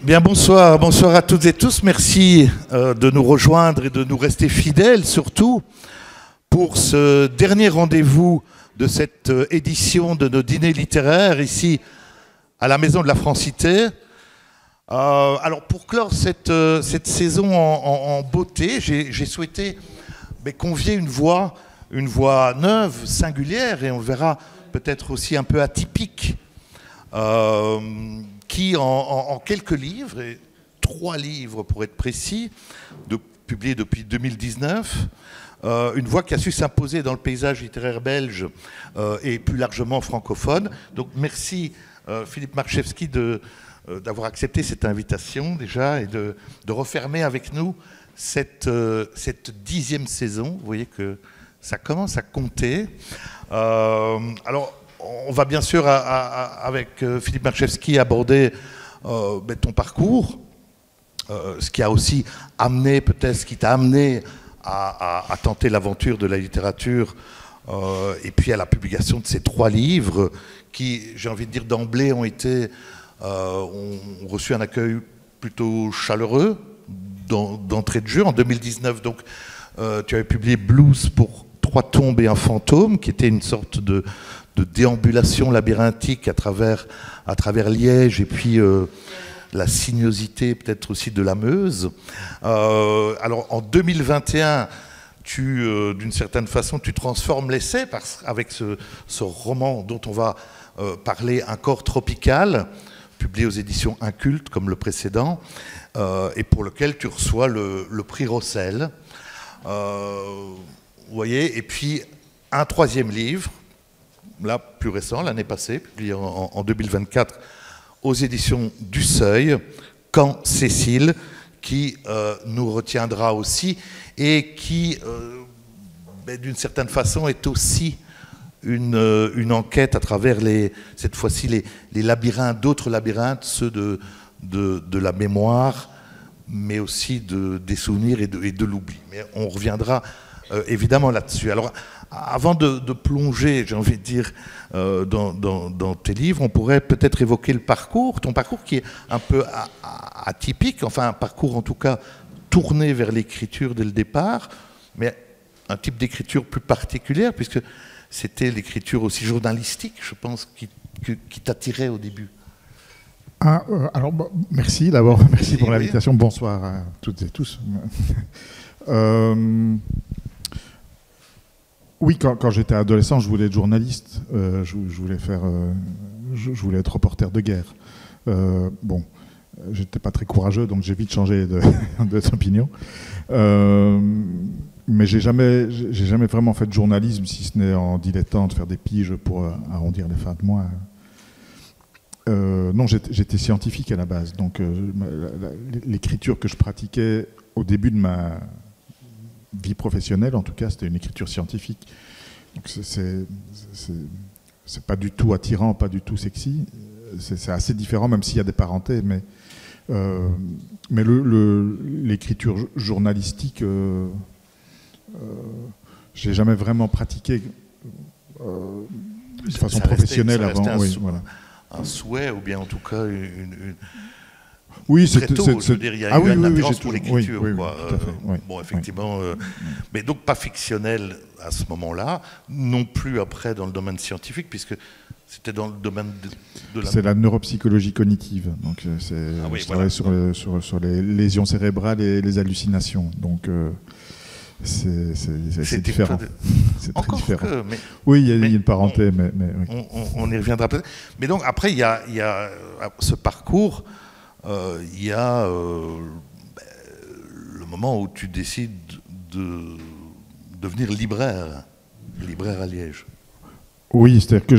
Bien, bonsoir, bonsoir à toutes et tous. Merci de nous rejoindre et de nous rester fidèles, surtout pour ce dernier rendez-vous de cette édition de nos dîners littéraires ici à la Maison de la Francité. Alors, pour clore cette saison en beauté, j'ai souhaité convier une voix neuve, singulière, et on verra peut-être aussi un peu atypique, qui en quelques livres, et 3 livres pour être précis, publiés depuis 2019, une voix qui a su s'imposer dans le paysage littéraire belge et plus largement francophone. Donc merci Philippe Marchewski d'avoir accepté cette invitation déjà et de refermer avec nous cette 10e saison. Vous voyez que ça commence à compter. Alors, on va bien sûr, avec Philippe Marchewski, aborder ton parcours, ce qui a aussi amené, peut-être ce qui t'a amené à tenter l'aventure de la littérature, et puis à la publication de ces 3 livres qui, j'ai envie de dire d'emblée, ont reçu un accueil plutôt chaleureux d'entrée de jeu. En 2019, donc, tu avais publié Blues pour 3 tombes et un fantôme, qui était une sorte de déambulation labyrinthique à travers Liège et puis la sinuosité peut-être aussi de la Meuse. Alors en 2021, d'une certaine façon, tu transformes l'essai avec ce roman dont on va parler, Un corps tropical, publié aux éditions Inculte comme le précédent, et pour lequel tu reçois le prix Rossel. Vous voyez, et puis un 3e livre, là plus récent, l'année passée, publié en 2024 aux éditions du Seuil, Quand Cécile, qui nous retiendra aussi et qui, d'une certaine façon, est aussi une enquête à travers cette fois-ci les labyrinthes, d'autres labyrinthes, ceux de la mémoire, mais aussi des souvenirs et de l'oubli. Mais on reviendra évidemment là-dessus. Alors, avant de plonger, j'ai envie de dire, dans tes livres, on pourrait peut-être évoquer ton parcours qui est un peu atypique, enfin un parcours en tout cas tourné vers l'écriture dès le départ, mais un type d'écriture plus particulière, puisque c'était l'écriture aussi journalistique, je pense, qui t'attirait au début. Alors, merci d'abord, merci pour l'invitation. Bonsoir à toutes et tous. Oui, quand j'étais adolescent, je voulais être journaliste. Je voulais être reporter de guerre. Bon, j'étais pas très courageux, donc j'ai vite changé d'opinion. Mais j'ai jamais vraiment fait de journalisme, si ce n'est en dilettante, faire des piges pour arrondir les fins de mois. Non, j'étais scientifique à la base, donc l'écriture que je pratiquais au début de ma vie professionnelle, en tout cas, c'était une écriture scientifique. Donc c'est pas du tout attirant, pas du tout sexy. C'est assez différent, même s'il y a des parentés, mais l'écriture journalistique, j'ai jamais vraiment pratiqué de façon professionnelle avant. Oui, voilà. Un souhait, ou bien en tout cas oui, très tôt, je veux dire, il y a eu une appétence pour l'écriture. Oui, tout à fait, oui. Bon, effectivement, mais donc pas fictionnel à ce moment-là, non plus après dans le domaine scientifique, puisque c'était dans le domaine de la... C'est la neuropsychologie cognitive, donc je travaille sur les lésions cérébrales et les hallucinations, donc c'est différent. C'est très différent. Oui, il y a une parenté, mais oui. On y reviendra peut-être. Mais donc après, il y a ce parcours. Il y a le moment où tu décides de devenir libraire à Liège. Oui, c'est-à-dire que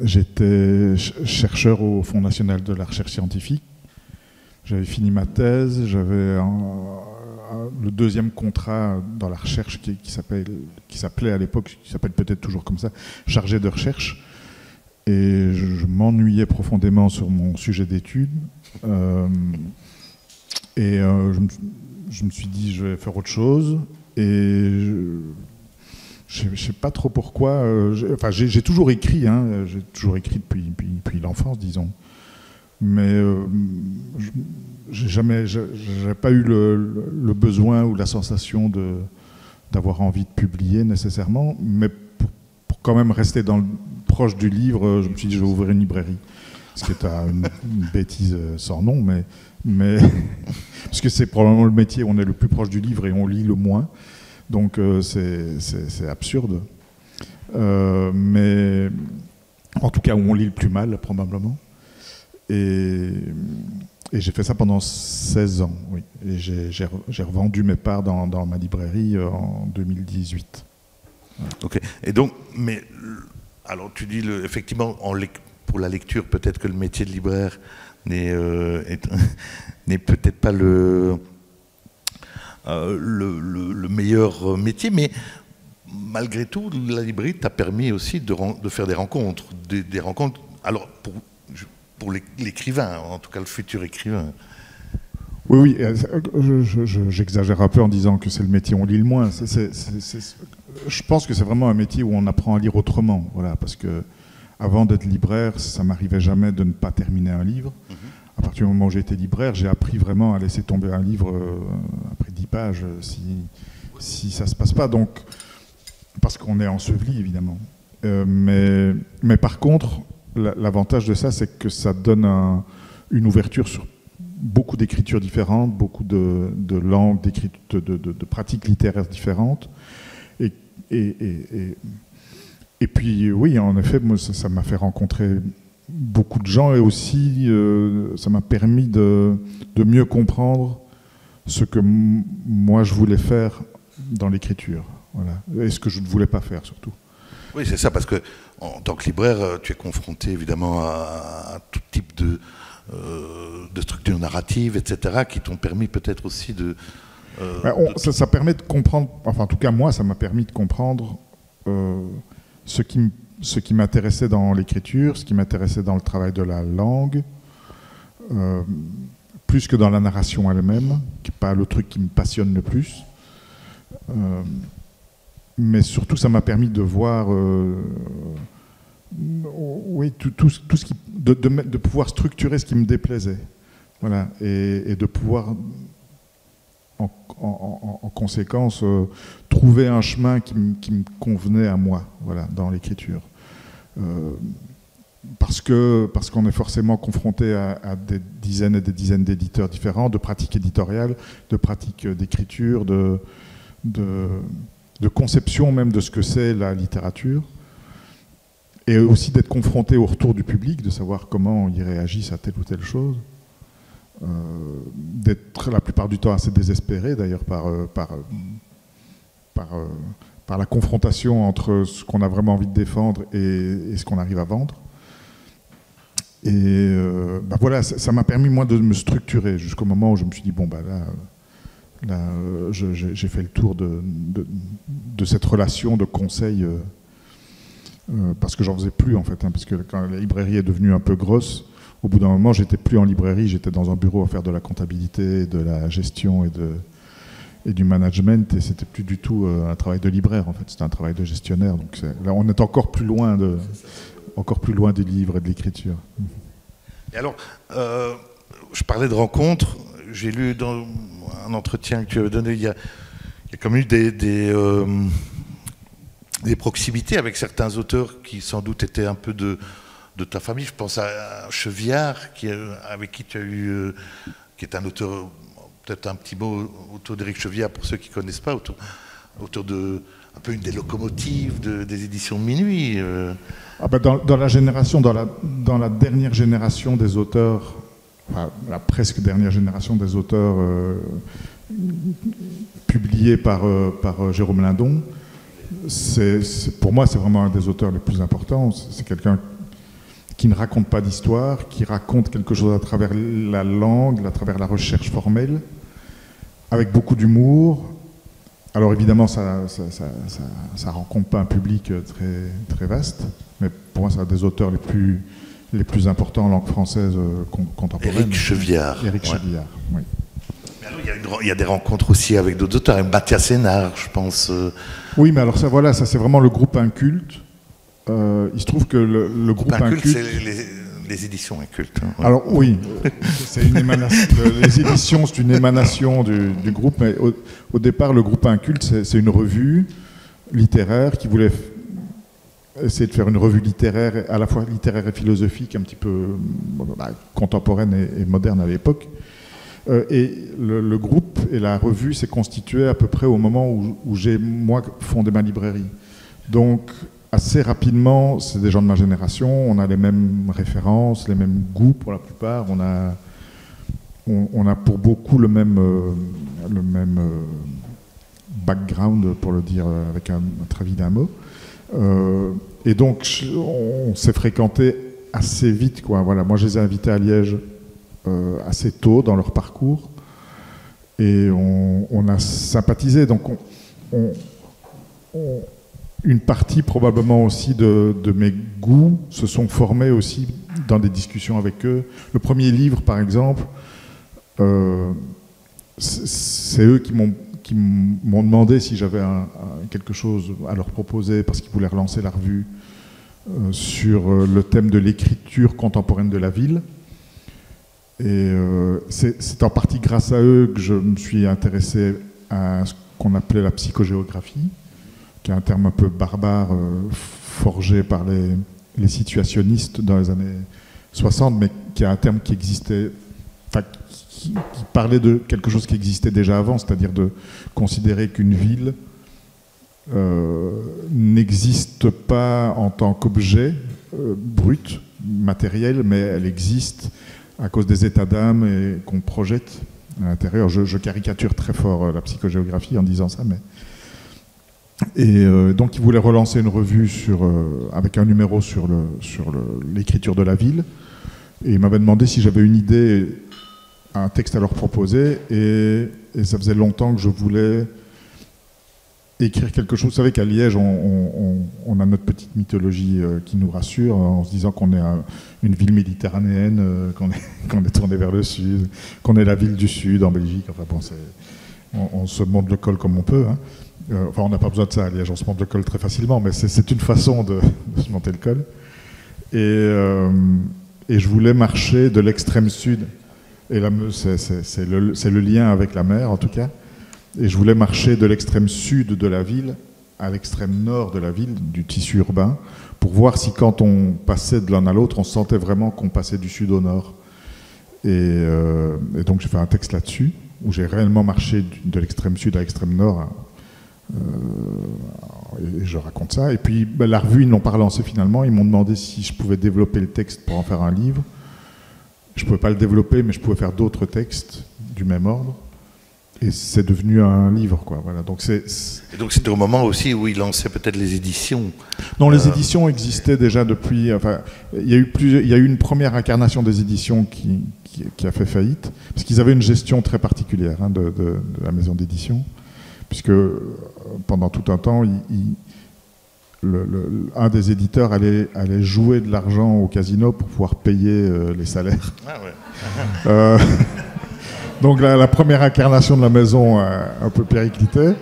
j'étais chercheur au Fonds national de la recherche scientifique. J'avais fini ma thèse, j'avais le 2e contrat dans la recherche qui s'appelait à l'époque, qui s'appelle peut-être toujours comme ça, chargé de recherche. Et je m'ennuyais profondément sur mon sujet d'étude. Je me suis dit, je vais faire autre chose. Et je ne sais pas trop pourquoi. J'ai toujours écrit, j'ai toujours écrit depuis l'enfance, disons. Mais j'ai pas eu le besoin ou la sensation d'avoir envie de publier nécessairement, mais pour quand même rester proche du livre, je me suis dit je vais ouvrir une librairie, ce qui est une bêtise sans nom, mais parce que c'est probablement le métier où on est le plus proche du livre et on lit le moins, donc c'est absurde, mais en tout cas où on lit le plus mal probablement. Et j'ai fait ça pendant 16 ans, oui. Et j'ai revendu mes parts dans ma librairie en 2018. Voilà. Ok. Et donc, mais alors tu dis effectivement pour la lecture, peut-être que le métier de libraire n'est peut-être pas le meilleur métier, mais malgré tout, la librairie t'a permis aussi de faire des rencontres, des rencontres. Alors pour l'écrivain, en tout cas le futur écrivain. Oui, j'exagère un peu en disant que c'est le métier où on lit le moins. Je pense que c'est vraiment un métier où on apprend à lire autrement. Voilà, parce que avant d'être libraire, ça m'arrivait jamais de ne pas terminer un livre. À partir du moment où j'ai été libraire, j'ai appris vraiment à laisser tomber un livre après 10 pages si ça se passe pas. Donc, parce qu'on est enseveli, évidemment. Mais par contre, l'avantage de ça, c'est que ça donne une ouverture sur beaucoup d'écritures différentes, beaucoup de langues, de pratiques littéraires différentes. Et puis, oui, en effet, moi, ça m'a fait rencontrer beaucoup de gens et aussi, ça m'a permis de mieux comprendre ce que moi, je voulais faire dans l'écriture. Voilà. Et ce que je ne voulais pas faire, surtout. Oui, c'est ça, parce que en tant que libraire, tu es confronté évidemment à tout type de structures narratives, etc., qui t'ont permis peut-être aussi de... Ça permet de comprendre, enfin en tout cas moi, ça m'a permis de comprendre ce qui m'intéressait dans l'écriture, ce qui m'intéressait dans le travail de la langue, plus que dans la narration elle-même, qui n'est pas le truc qui me passionne le plus. Mais surtout, ça m'a permis de voir, oui, tout ce qui, de pouvoir structurer ce qui me déplaisait, voilà, et de pouvoir, en conséquence, trouver un chemin qui me convenait à moi, voilà, dans l'écriture, parce qu'on est forcément confronté à des dizaines et des dizaines d'éditeurs différents, de pratiques éditoriales, de pratiques d'écriture, de conception même de ce que c'est la littérature, et aussi d'être confronté au retour du public, de savoir comment ils réagissent à telle ou telle chose, d'être la plupart du temps assez désespéré d'ailleurs par la confrontation entre ce qu'on a vraiment envie de défendre et ce qu'on arrive à vendre. Et voilà, ça m'a permis moi de me structurer jusqu'au moment où je me suis dit bon là, j'ai fait le tour de cette relation de conseil, parce que j'en faisais plus en fait, hein, parce que quand la librairie est devenue un peu grosse, au bout d'un moment j'étais plus en librairie, j'étais dans un bureau à faire de la comptabilité, de la gestion et du management, et c'était plus du tout un travail de libraire en fait, c'était un travail de gestionnaire. Donc là on est encore plus loin des livres et de l'écriture. Et alors, je parlais de rencontres. J'ai lu dans un entretien que tu avais donné, il y a quand même eu des proximités avec certains auteurs qui sans doute étaient un peu de ta famille. Je pense à Chevillard, avec qui tu as eu, qui est un auteur, peut-être un petit mot autour d'Éric Chevillard pour ceux qui ne connaissent pas, autour de un peu une des locomotives des éditions de Minuit. Dans la dernière génération des auteurs, enfin, la presque dernière génération des auteurs publiés par Jérôme Lindon, pour moi c'est vraiment un des auteurs les plus importants. C'est quelqu'un qui ne raconte pas d'histoire, qui raconte quelque chose à travers la langue, à travers la recherche formelle, avec beaucoup d'humour. Alors évidemment ça rencontre pas un public très, très vaste, mais pour moi c'est un des auteurs les plus importants en langue française contemporaine. Éric Chevillard. Chevillard, oui. Mais alors, il y a des rencontres aussi avec d'autres auteurs, avec Mathias Sénard, je pense. Oui, mais alors ça c'est vraiment le groupe inculte. Il se trouve que le groupe inculte... c'est Les éditions Incultes. Hein, ouais. Alors oui, c'est une émanation, les éditions, c'est une émanation du groupe, mais au départ, le groupe Inculte, c'est une revue littéraire qui voulait essayer de faire une revue littéraire, à la fois littéraire et philosophique, un petit peu contemporaine et moderne à l'époque. Et le groupe et la revue s'est constitué à peu près au moment où j'ai, moi, fondé ma librairie. Donc, assez rapidement, c'est des gens de ma génération, on a les mêmes références, les mêmes goûts pour la plupart, on a pour beaucoup le même background, pour le dire avec un très vilain mot. Et donc, on s'est fréquenté assez vite, quoi. Voilà, moi, je les ai invités à Liège assez tôt dans leur parcours, et on a sympathisé. Donc, une partie probablement aussi de mes goûts se sont formés aussi dans des discussions avec eux. Le premier livre, par exemple, c'est eux qui m'ont demandé si j'avais quelque chose à leur proposer, parce qu'ils voulaient relancer la revue sur le thème de l'écriture contemporaine de la ville. Et c'est en partie grâce à eux que je me suis intéressé à ce qu'on appelait la psychogéographie, qui est un terme un peu barbare, forgé par les situationnistes dans les années 60, mais qui est un terme qui existait, qui parlait de quelque chose qui existait déjà avant, c'est-à-dire de considérer qu'une ville n'existe pas en tant qu'objet brut, matériel, mais elle existe à cause des états d'âme et qu'on projette à l'intérieur. Je caricature très fort la psychogéographie en disant ça, mais... Et donc, ils voulaient relancer une revue avec un numéro sur l'écriture de la ville. Et ils m'avaient demandé si j'avais une idée, un texte à leur proposer. Et ça faisait longtemps que je voulais écrire quelque chose. Vous savez qu'à Liège, on a notre petite mythologie qui nous rassure, en se disant qu'on est une ville méditerranéenne, qu'on est tourné vers le sud, qu'on est la ville du sud en Belgique. Enfin bon, on se monte le col comme on peut, hein. Enfin, on n'a pas besoin de ça à Liège, on se monte le col très facilement, mais c'est une façon de se monter le col. Et je voulais marcher de l'extrême sud, et la Meuse, c'est le lien avec la mer en tout cas, et je voulais marcher de l'extrême sud de la ville à l'extrême nord de la ville, du tissu urbain, pour voir si quand on passait de l'un à l'autre, on sentait vraiment qu'on passait du sud au nord. Et donc j'ai fait un texte là-dessus, où j'ai réellement marché de l'extrême sud à l'extrême nord, et je raconte ça. Et puis la revue, ils n'ont pas relancé finalement. Ils m'ont demandé si je pouvais développer le texte pour en faire un livre. Je ne pouvais pas le développer, mais je pouvais faire d'autres textes du même ordre. Et c'est devenu un livre, quoi. Voilà. Et donc c'était au moment aussi où ils lançaient peut-être les éditions. Non, les éditions existaient déjà depuis. Enfin, il y a eu une première incarnation des éditions qui a fait faillite, parce qu'ils avaient une gestion très particulière, hein, de la maison d'édition. Puisque pendant tout un temps, un des éditeurs allait jouer de l'argent au casino pour pouvoir payer les salaires. Ah ouais. Donc la première incarnation de la maison a un peu périclité.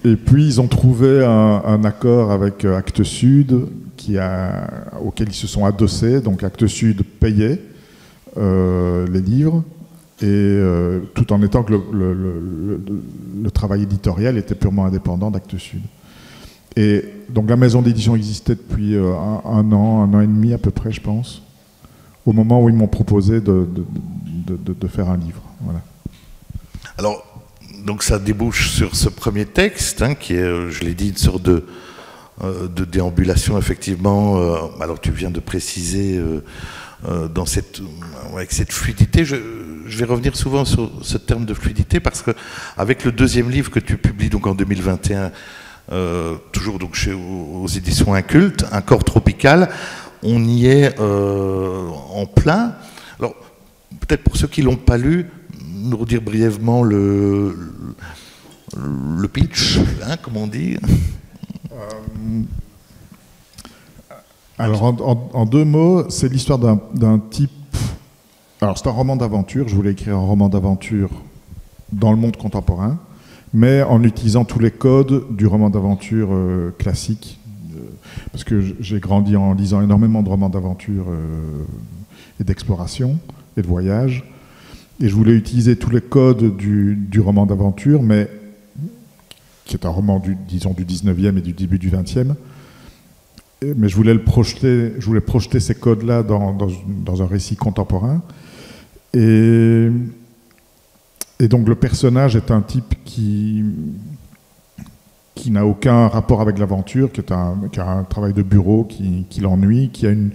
Et puis ils ont trouvé un accord avec Actes Sud auquel ils se sont adossés. Donc Actes Sud payait les livres. Et tout en étant que le travail éditorial était purement indépendant d'Actes Sud. Et donc la maison d'édition existait depuis un an et demi à peu près, je pense, au moment où ils m'ont proposé de faire un livre. Voilà. Alors, donc ça débouche sur ce premier texte, hein, qui est, je l'ai dit, une sorte de déambulation, effectivement. Alors tu viens de préciser... avec cette fluidité, je vais revenir souvent sur ce terme de fluidité parce que avec le deuxième livre que tu publies donc en 2021, toujours donc aux éditions Incultes, Un corps tropical, on y est en plein. Alors peut-être pour ceux qui l'ont pas lu, nous redire brièvement le pitch, hein, comme on dit. Alors, en deux mots, c'est l'histoire d'un type... Alors, c'est un roman d'aventure. Je voulais écrire un roman d'aventure dans le monde contemporain, mais en utilisant tous les codes du roman d'aventure classique. parce que j'ai grandi en lisant énormément de romans d'aventure et d'exploration et de voyage, et je voulais utiliser tous les codes du roman d'aventure, mais qui est un roman disons du 19e et du début du 20e, mais je voulais projeter ces codes-là dans un récit contemporain. Et donc le personnage est un type qui n'a aucun rapport avec l'aventure, qui a un travail de bureau qui l'ennuie, qui a une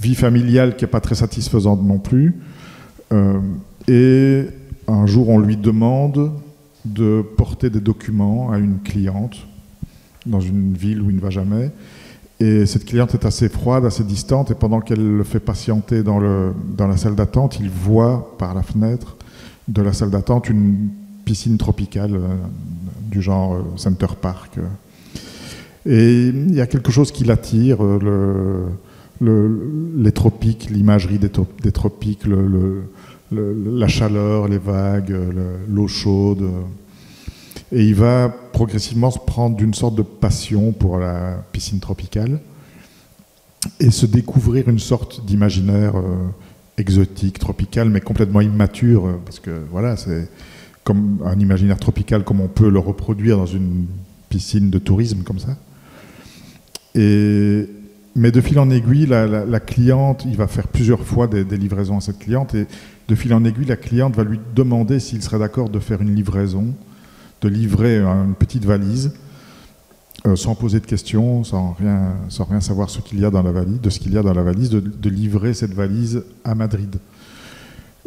vie familiale qui n'est pas très satisfaisante non plus. Et un jour, on lui demande de porter des documents à une cliente dans une ville où il ne va jamais. Et cette cliente est assez froide, assez distante, et pendant qu'elle le fait patienter dans la salle d'attente, il voit par la fenêtre de la salle d'attente une piscine tropicale du genre Center Park. Et il y a quelque chose qui l'attire, les tropiques, l'imagerie des tropiques, la chaleur, les vagues, l'eau chaude. Et il va progressivement se prendre d'une sorte de passion pour la piscine tropicale et se découvrir une sorte d'imaginaire exotique, tropical, mais complètement immature, parce que voilà, c'est comme un imaginaire tropical comme on peut le reproduire dans une piscine de tourisme comme ça. Mais de fil en aiguille, la cliente, il va faire plusieurs fois des livraisons à cette cliente, et de fil en aiguille, la cliente va lui demander s'il serait d'accord de faire une livraison, de livrer une petite valise, sans poser de questions, sans rien savoir ce qu'il y a dans la valise, de livrer cette valise à Madrid.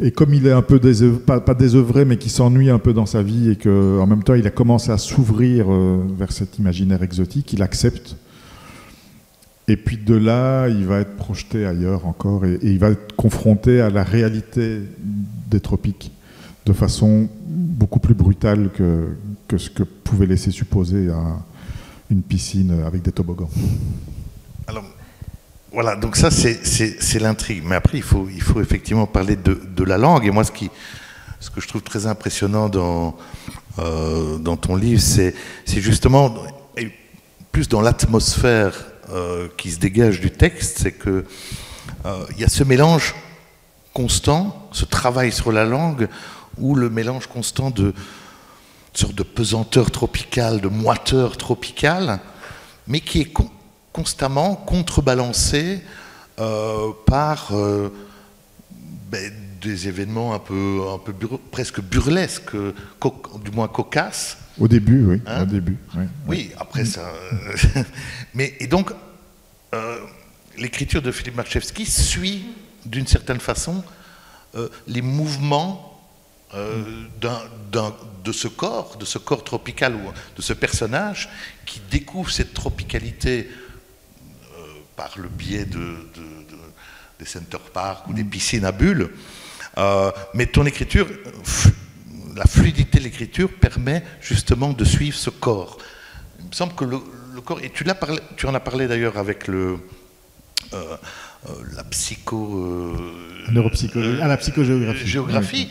Et comme il est un peu pas désœuvré, mais qui s'ennuie un peu dans sa vie, et qu'en même temps il a commencé à s'ouvrir vers cet imaginaire exotique, il accepte. Et puis de là, il va être projeté ailleurs encore, et il va être confronté à la réalité des tropiques de façon beaucoup plus brutale que ce que pouvait laisser supposer une piscine avec des toboggans. Alors, voilà, donc ça c'est l'intrigue. Mais après, il faut effectivement parler de la langue. Et moi, ce que je trouve très impressionnant dans ton livre, c'est justement, plus dans l'atmosphère qui se dégage du texte, c'est que il y a ce mélange constant, ce travail sur la langue, ou le mélange constant de sorte de pesanteur tropicale, de moiteur tropicale, mais qui est constamment contrebalancé par des événements un peu presque burlesques, du moins cocasses. Au début, oui. Hein? Au début, oui. Oui, après ça. Et donc, l'écriture de Philippe Marchewski suit, d'une certaine façon, les mouvements de ce corps tropical, ou de ce personnage qui découvre cette tropicalité par le biais des Center Park ou des piscines à bulles. Mais ton écriture, la fluidité de l'écriture permet justement de suivre ce corps. Il me semble que le corps, et tu en as parlé d'ailleurs avec la psychogéographie.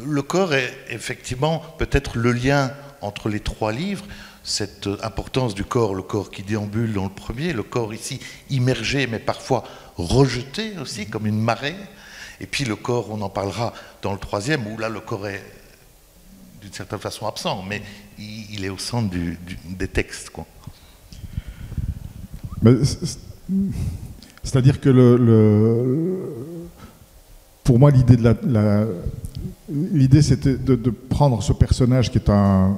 Le corps est effectivement peut-être le lien entre les trois livres, cette importance du corps, le corps qui déambule dans le premier, le corps ici immergé mais parfois rejeté aussi comme une marée, et puis le corps, on en parlera dans le troisième, où là le corps est d'une certaine façon absent, mais il est au centre des textes, quoi. C'est-à-dire que pour moi l'idée c'était de prendre ce personnage qui est un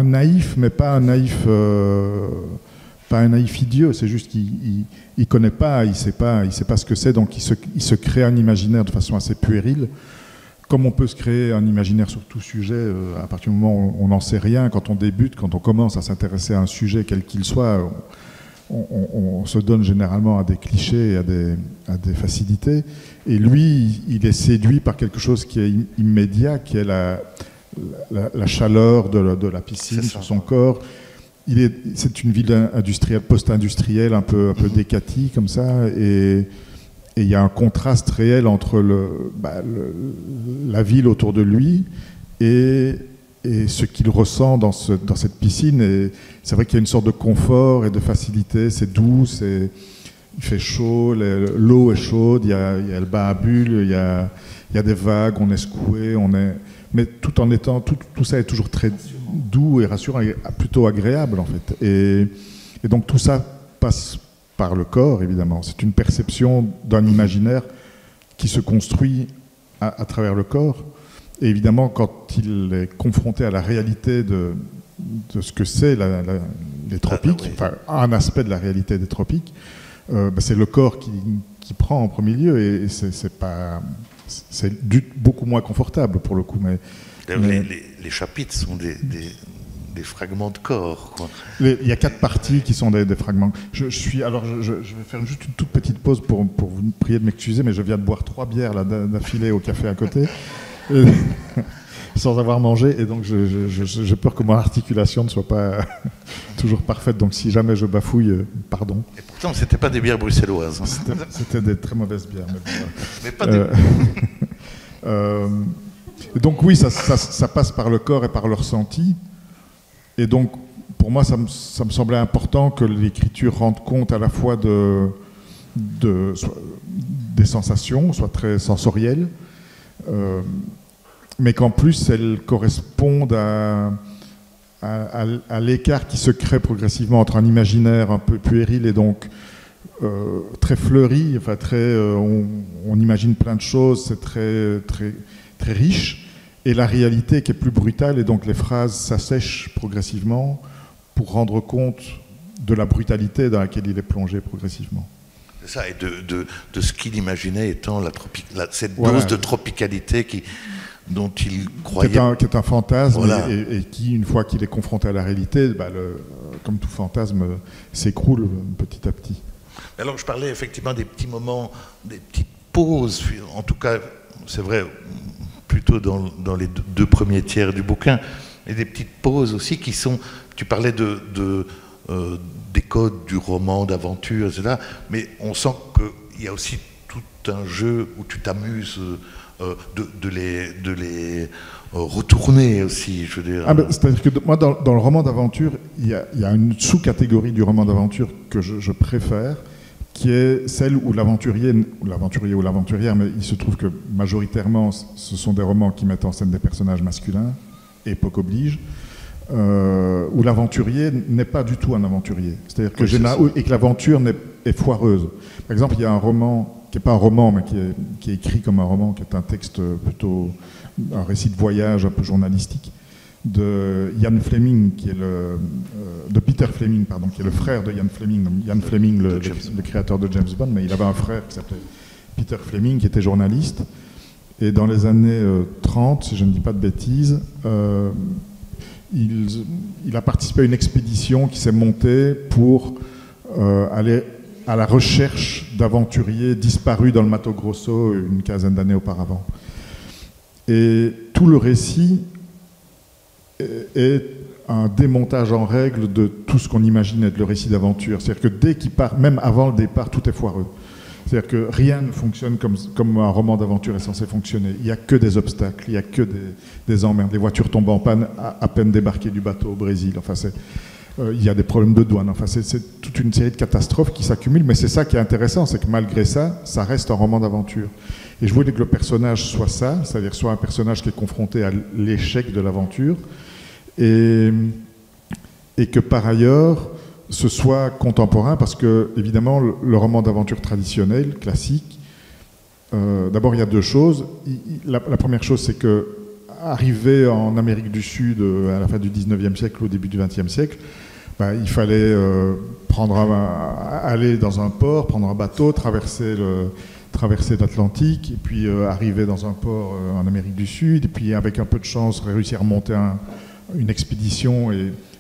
naïf, mais pas un naïf idiot, c'est juste qu'il connaît pas, il sait pas ce que c'est, donc il se crée un imaginaire de façon assez puérile, comme on peut se créer un imaginaire sur tout sujet à partir du moment où on n'en sait rien. Quand on débute, quand on commence à s'intéresser à un sujet quel qu'il soit, on se donne généralement à des clichés et à des facilités. Et lui, il est séduit par quelque chose qui est immédiat, qui est la chaleur de la piscine sur son corps. C'est une ville industrielle, post-industrielle, un peu décatie comme ça, et il y a un contraste réel entre la ville autour de lui et et ce qu'il ressent dans cette piscine. Et c'est vrai qu'il y a une sorte de confort et de facilité, c'est doux, il fait chaud, l'eau est chaude, il y a le bain à bulles, il y a des vagues, on est secoué, mais tout en étant, tout ça est toujours très doux et rassurant, et plutôt agréable en fait. Et donc tout ça passe par le corps, évidemment. C'est une perception d'un imaginaire qui se construit à travers le corps. Et évidemment, quand il est confronté à la réalité de ce que c'est les tropiques, enfin un aspect de la réalité des tropiques, c'est le corps qui prend en premier lieu, et c'est beaucoup moins confortable pour le coup. Les chapitres sont des fragments de corps, quoi. Il y a 4 parties qui sont des fragments. Je vais faire juste une toute petite pause pour vous prier de m'excuser, mais je viens de boire 3 bières d'affilée au café à côté, sans avoir mangé, et donc j'ai peur que mon articulation ne soit pas toujours parfaite. Donc si jamais je bafouille, pardon. Et pourtant, c'était pas des bières bruxelloises. C'était des très mauvaises bières. Mais pas des... donc oui, ça passe par le corps et par le ressenti. Et donc, pour moi, ça me semblait important que l'écriture rende compte à la fois des sensations, soit très sensorielles, mais qu'en plus, elles correspondent à l'écart qui se crée progressivement entre un imaginaire un peu puéril et donc très fleuri, enfin on imagine plein de choses, c'est très, très, très riche, et la réalité qui est plus brutale, et donc les phrases s'assèchent progressivement pour rendre compte de la brutalité dans laquelle il est plongé progressivement. C'est ça, et de ce qu'il imaginait étant cette dose de tropicalité dont il croyait... Qui est un fantasme, voilà. et qui, une fois qu'il est confronté à la réalité, comme tout fantasme, s'écroule petit à petit. Alors je parlais effectivement des petits moments, des petites pauses, en tout cas, c'est vrai, plutôt dans les 2 premiers tiers du bouquin, et des petites pauses aussi qui sont... Tu parlais des codes du roman d'aventure, etc. Mais on sent qu'il y a aussi tout un jeu où tu t'amuses de les retourner aussi, je veux dire. C'est-à-dire que moi, dans le roman d'aventure, il y a une sous-catégorie du roman d'aventure que je préfère, qui est celle où l'aventurier ou l'aventurière, mais il se trouve que majoritairement, ce sont des romans qui mettent en scène des personnages masculins, époque oblige, où l'aventurier n'est pas du tout un aventurier. C'est-à-dire que et que l'aventure est foireuse. Par exemple, il y a un roman qui n'est pas un roman, mais qui est écrit comme un roman, qui est un texte plutôt un récit de voyage un peu journalistique, de Ian Fleming, de Peter Fleming, pardon, qui est le frère de Ian Fleming. Ian Fleming, le créateur de James Bond, mais il avait un frère qui s'appelait Peter Fleming, qui était journaliste. Et dans les années 30, si je ne dis pas de bêtises, il a participé à une expédition qui s'est montée pour aller à la recherche d'aventuriers disparus dans le Mato Grosso une quinzaine d'années auparavant. Et tout le récit est un démontage en règle de tout ce qu'on imagine être le récit d'aventure. C'est-à-dire que dès qu'il part, même avant le départ, tout est foireux. C'est-à-dire que rien ne fonctionne comme un roman d'aventure est censé fonctionner. Il n'y a que des obstacles, il n'y a que des emmerdes. Les voitures tombent en panne à peine débarquées du bateau au Brésil. Enfin, il y a des problèmes de douane. Enfin, c'est toute une série de catastrophes qui s'accumulent, mais c'est ça qui est intéressant, c'est que malgré ça, ça reste un roman d'aventure. Et je voulais que le personnage soit ça, c'est-à-dire soit un personnage qui est confronté à l'échec de l'aventure, et que par ailleurs, ce soit contemporain, parce que, évidemment, le roman d'aventure traditionnel, classique, d'abord, il y a 2 choses. La première chose, c'est que, arrivé en Amérique du Sud à la fin du 19e siècle, au début du 20e siècle, il fallait aller dans un port, prendre un bateau, traverser l'Atlantique, et puis arriver dans un port en Amérique du Sud, et puis avec un peu de chance, réussir à monter une expédition,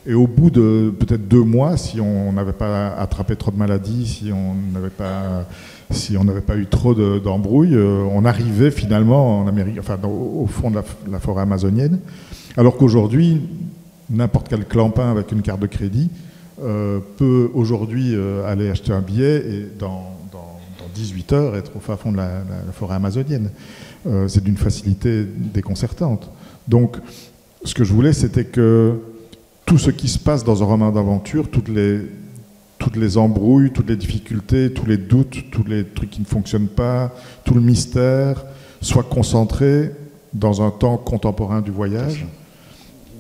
et au bout de peut-être 2 mois, si on n'avait pas attrapé trop de maladies, si on n'avait pas eu trop d'embrouilles, on arrivait finalement en Amérique, enfin au fond de la forêt amazonienne, alors qu'aujourd'hui, n'importe quel clampin avec une carte de crédit peut aujourd'hui aller acheter un billet et dans 18 heures être au fin fond de la forêt amazonienne. C'est d'une facilité déconcertante. Donc, ce que je voulais, c'était que tout ce qui se passe dans un roman d'aventure, toutes les embrouilles, toutes les difficultés, tous les doutes, tous les trucs qui ne fonctionnent pas, tout le mystère, soit concentré dans un temps contemporain du voyage,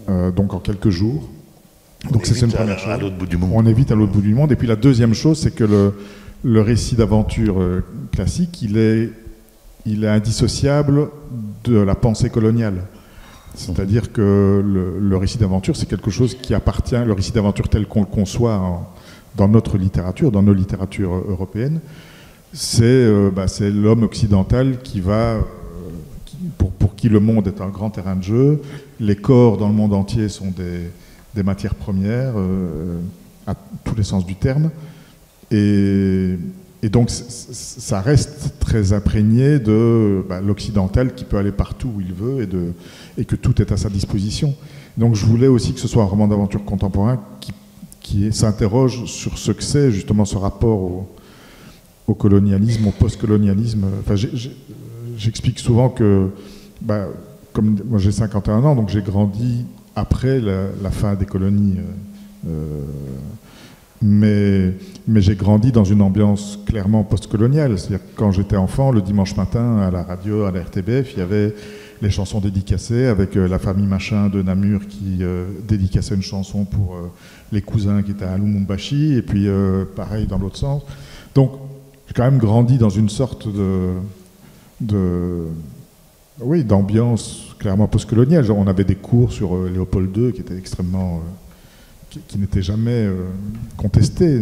donc en quelques jours. Donc c'est une première chose. À l'autre bout du monde. On évite à l'autre bout du monde. Et puis la deuxième chose, c'est que le récit d'aventure classique, il est indissociable de la pensée coloniale. C'est-à-dire que le récit d'aventure, c'est quelque chose qui appartient, le récit d'aventure tel qu'on le conçoit dans notre littérature, dans nos littératures européennes, c'est l'homme occidental qui va, pour qui le monde est un grand terrain de jeu. Les corps dans le monde entier sont des matières premières, à tous les sens du terme. Et donc, ça reste très imprégné de l'occidental qui peut aller partout où il veut et que tout est à sa disposition. Donc, je voulais aussi que ce soit un roman d'aventure contemporain qui s'interroge sur ce que c'est justement ce rapport au colonialisme, au post-colonialisme. Enfin, j'explique souvent que, comme moi j'ai 51 ans, donc j'ai grandi après la fin des colonies. Mais j'ai grandi dans une ambiance clairement postcoloniale. C'est-à-dire que quand j'étais enfant, le dimanche matin, à la radio, à la RTBF, il y avait les chansons dédicacées avec la famille Machin de Namur qui dédicaçait une chanson pour les cousins qui étaient à Lumumbashi, et puis pareil dans l'autre sens. Donc j'ai quand même grandi dans une sorte d'ambiance clairement postcoloniale. Genre, on avait des cours sur Léopold II qui étaient extrêmement... qui n'était jamais contesté.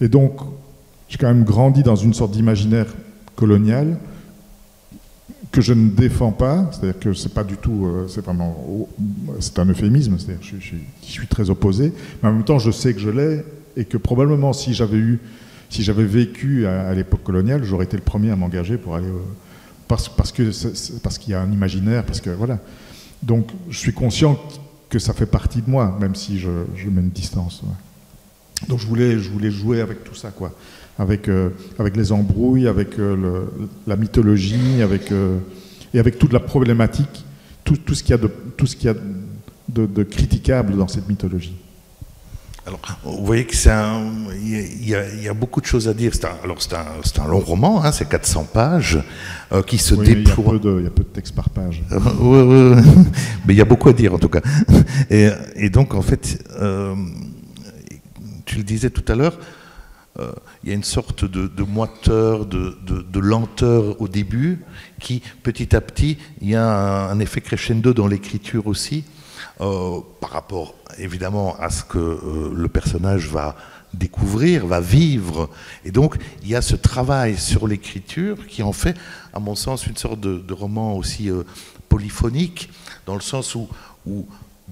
Et donc, j'ai quand même grandi dans une sorte d'imaginaire colonial que je ne défends pas, c'est-à-dire que c'est pas du tout, c'est un euphémisme, c'est-à-dire que je suis très opposé, mais en même temps, je sais que je l'ai, et que probablement, si j'avais vécu à l'époque coloniale, j'aurais été le premier à m'engager pour aller... parce qu'il y a un imaginaire, parce que, voilà. Donc, je suis conscient que ça fait partie de moi, même si je mets une distance. Ouais. Donc je voulais jouer avec tout ça, quoi, avec les embrouilles, avec la mythologie, et avec toute la problématique, tout ce qu'il y a de critiquable dans cette mythologie. Alors, vous voyez que il y a beaucoup de choses à dire. C'est un long roman, hein, c'est 400 pages qui se déploie. Il y a peu de texte par page. Ouais. Mais il y a beaucoup à dire en tout cas. Et donc en fait, tu le disais tout à l'heure, il y a une sorte de moiteur, de lenteur au début, qui petit à petit, il y a un effet crescendo dans l'écriture aussi. Par rapport évidemment à ce que le personnage va découvrir, va vivre. Et donc il y a ce travail sur l'écriture qui en fait, à mon sens, une sorte de roman aussi polyphonique, dans le sens où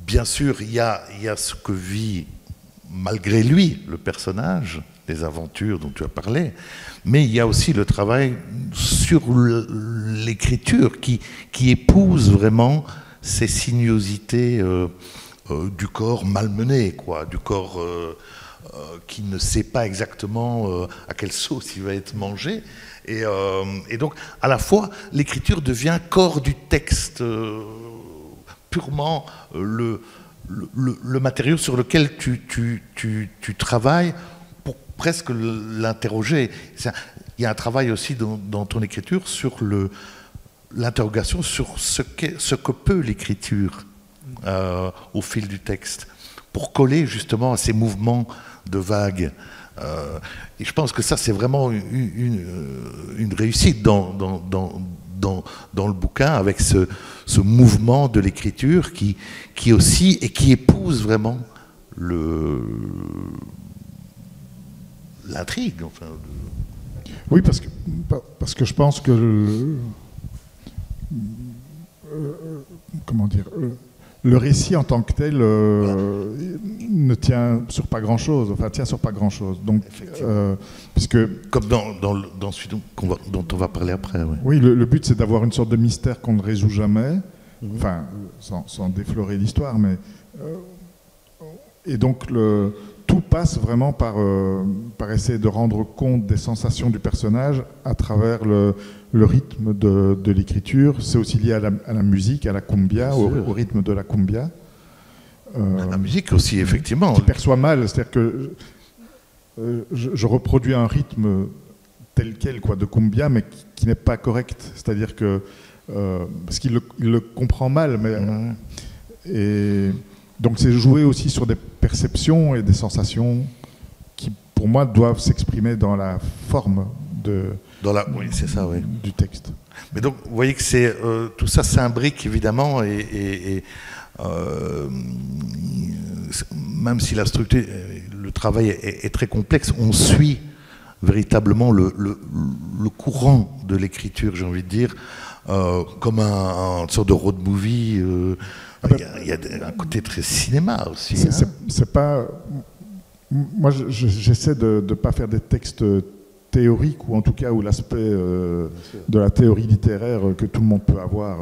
bien sûr il y a ce que vit malgré lui le personnage, les aventures dont tu as parlé, mais il y a aussi le travail sur l'écriture qui épouse vraiment ces sinuosités du corps malmené, quoi, du corps qui ne sait pas exactement à quelle sauce il va être mangé. Et donc, à la fois, l'écriture devient corps du texte, purement le matériau sur lequel tu travailles pour presque l'interroger. Il y a un travail aussi dans ton écriture sur l'interrogation sur ce que peut l'écriture au fil du texte, pour coller justement à ces mouvements de vagues. Et je pense que ça, c'est vraiment une réussite dans le bouquin, avec ce mouvement de l'écriture qui aussi, et qui épouse vraiment l'intrigue. Enfin, Oui, parce que je pense que comment dire, le récit en tant que tel ne tient sur pas grand-chose, Donc, puisque comme dans celui dont on va parler après. Ouais. Oui, le but c'est d'avoir une sorte de mystère qu'on ne résout jamais, enfin, sans déflorer l'histoire, mais et donc tout passe vraiment par essayer de rendre compte des sensations du personnage à travers le rythme de l'écriture. C'est aussi lié à la musique, à la cumbia, au rythme de la cumbia. La musique aussi, effectivement. Qui perçoit mal, c'est-à-dire que je reproduis un rythme tel quel, quoi, de cumbia, mais qui n'est pas correct. C'est-à-dire que parce qu'il le comprend mal, mais et donc c'est jouer aussi sur des perceptions et des sensations qui, pour moi, doivent s'exprimer dans la forme oui, c'est ça, oui. du texte. Mais donc, vous voyez que c'est tout ça s'imbrique évidemment, et même si la structure, le travail est très complexe, on suit véritablement le courant de l'écriture, j'ai envie de dire, comme une sorte de road movie. Il y a un côté très cinéma aussi. C'est pas. Moi, j'essaie de ne pas faire des textes théoriques, ou en tout cas où l'aspect de la théorie littéraire que tout le monde peut avoir.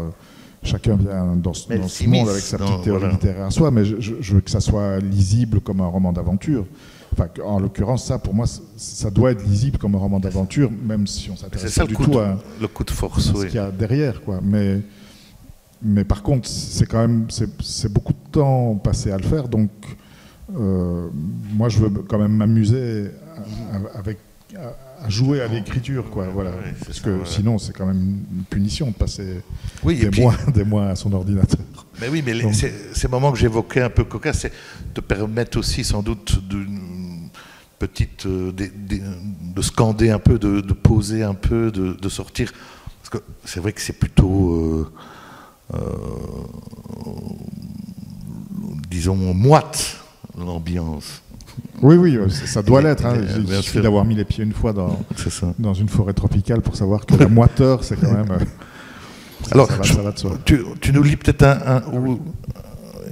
Chacun vient dans ce monde avec sa petite théorie littéraire à soi, mais je veux que ça soit lisible comme un roman d'aventure. Enfin, en l'occurrence, ça, pour moi, ça doit être lisible comme un roman d'aventure, même si on s'intéresse pas du tout à le coup de force, ce qu'il y a derrière, quoi. Mais par contre, c'est quand même c'est beaucoup de temps passé à le faire, donc moi, je veux quand même m'amuser à jouer à l'écriture, quoi. Voilà. Oui, parce ça, que sinon, c'est quand même une punition de passer des mois à son ordinateur. Mais oui, mais ces moments que j'évoquais un peu cocasses, c'est te permettre aussi sans doute de scander un peu, de poser un peu, de sortir. Parce que c'est vrai que c'est plutôt, disons, moite l'ambiance. Oui, ça doit l'être. Hein. Il suffit d'avoir mis les pieds une fois dans une forêt tropicale pour savoir que la moiteur, c'est quand même... Alors, ça va de soi. Tu nous lis peut-être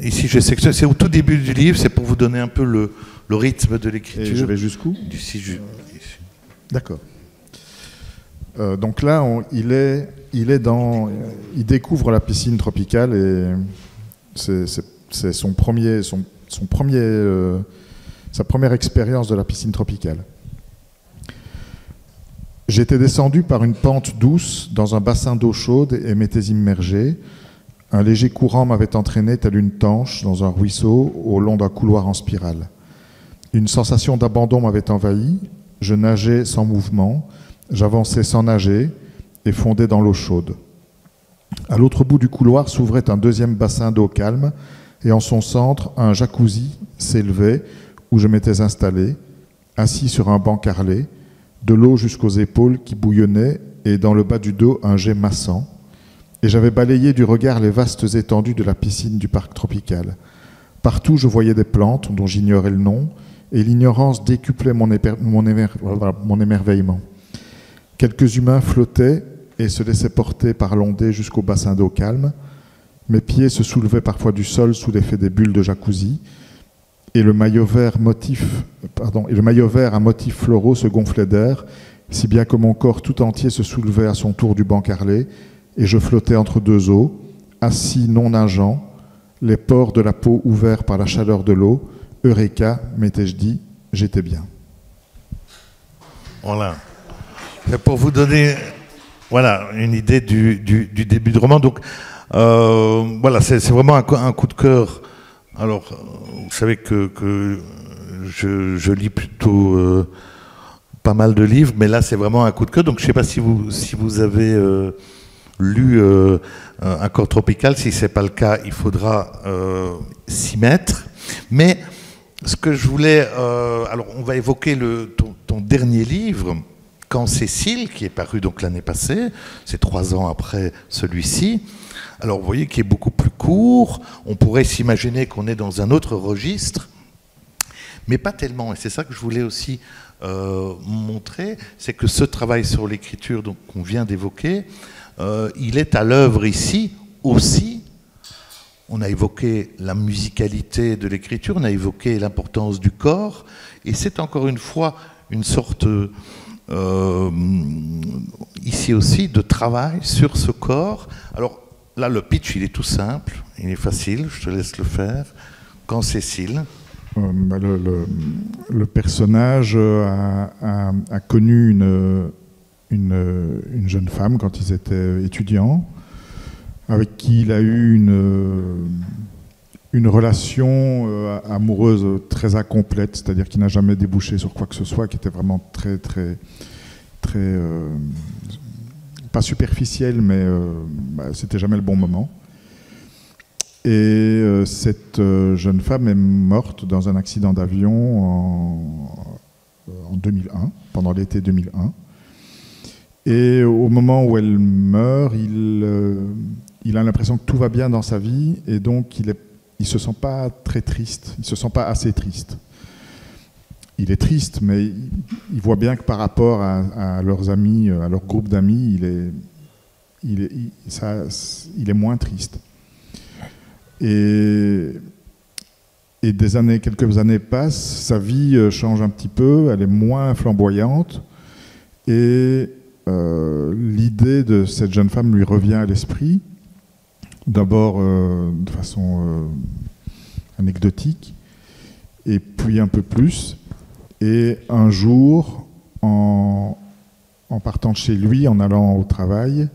ici, je sais que c'est au tout début du livre, c'est pour vous donner un peu le rythme de l'écriture. Et je vais jusqu'où ? D'accord. Donc là, il découvre la piscine tropicale et c'est sa première expérience de la piscine tropicale. J'étais descendu par une pente douce dans un bassin d'eau chaude et m'étais immergé. Un léger courant m'avait entraîné tel une tanche dans un ruisseau au long d'un couloir en spirale. Une sensation d'abandon m'avait envahi. Je nageais sans mouvement, j'avançais sans nager et fondais dans l'eau chaude. À l'autre bout du couloir s'ouvrait un deuxième bassin d'eau calme et en son centre, un jacuzzi s'élevait où je m'étais installé, assis sur un banc carrelé, de l'eau jusqu'aux épaules qui bouillonnaient et dans le bas du dos un jet massant. Et j'avais balayé du regard les vastes étendues de la piscine du parc tropical. Partout, je voyais des plantes dont j'ignorais le nom et l'ignorance décuplait mon émerveillement. Quelques humains flottaient et se laissaient porter par l'ondée jusqu'au bassin d'eau calme. Mes pieds se soulevaient parfois du sol sous l'effet des bulles de jacuzzi et le maillot vert à motifs floraux se gonflait d'air, si bien que mon corps tout entier se soulevait à son tour du banc carrelé et je flottais entre deux eaux, assis non nageant, les pores de la peau ouverts par la chaleur de l'eau. Eureka, m'étais-je dit, j'étais bien. Voilà. Pour vous donner une idée du début du roman. Donc, voilà, c'est vraiment un coup de cœur. Alors, vous savez que je lis plutôt pas mal de livres, mais là, c'est vraiment un coup de cœur. Donc, je ne sais pas si vous avez lu Un corps tropical. Si ce n'est pas le cas, il faudra s'y mettre. Mais ce que je voulais... alors, on va évoquer ton dernier livre, Quand Cécile, qui est paru donc l'année passée. C'est 3 ans après celui-ci. Alors, vous voyez qu'il est beaucoup plus court. On pourrait s'imaginer qu'on est dans un autre registre, mais pas tellement. Et c'est ça que je voulais aussi montrer, c'est que ce travail sur l'écriture qu'on vient d'évoquer, il est à l'œuvre ici aussi. On a évoqué la musicalité de l'écriture, on a évoqué l'importance du corps, et c'est encore une fois une sorte, ici aussi, de travail sur ce corps. Alors là, le pitch, il est tout simple, il est facile, je te laisse le faire. Quand Cécile, Le personnage a connu une jeune femme quand ils étaient étudiants, avec qui il a eu une relation amoureuse très incomplète, c'est-à-dire qui n'a jamais débouché sur quoi que ce soit, qui était vraiment très pas superficielle, mais c'était jamais le bon moment. Et cette jeune femme est morte dans un accident d'avion en 2001, pendant l'été 2001. Et au moment où elle meurt, il a l'impression que tout va bien dans sa vie, et donc il se sent pas très triste, il se sent pas assez triste. Il est triste, mais il voit bien que par rapport à leurs amis, à leur groupe d'amis, il est moins triste. Et quelques années passent, sa vie change un petit peu, elle est moins flamboyante, et l'idée de cette jeune femme lui revient à l'esprit, d'abord de façon anecdotique, et puis un peu plus. Et un jour, en partant de chez lui, en allant au travail,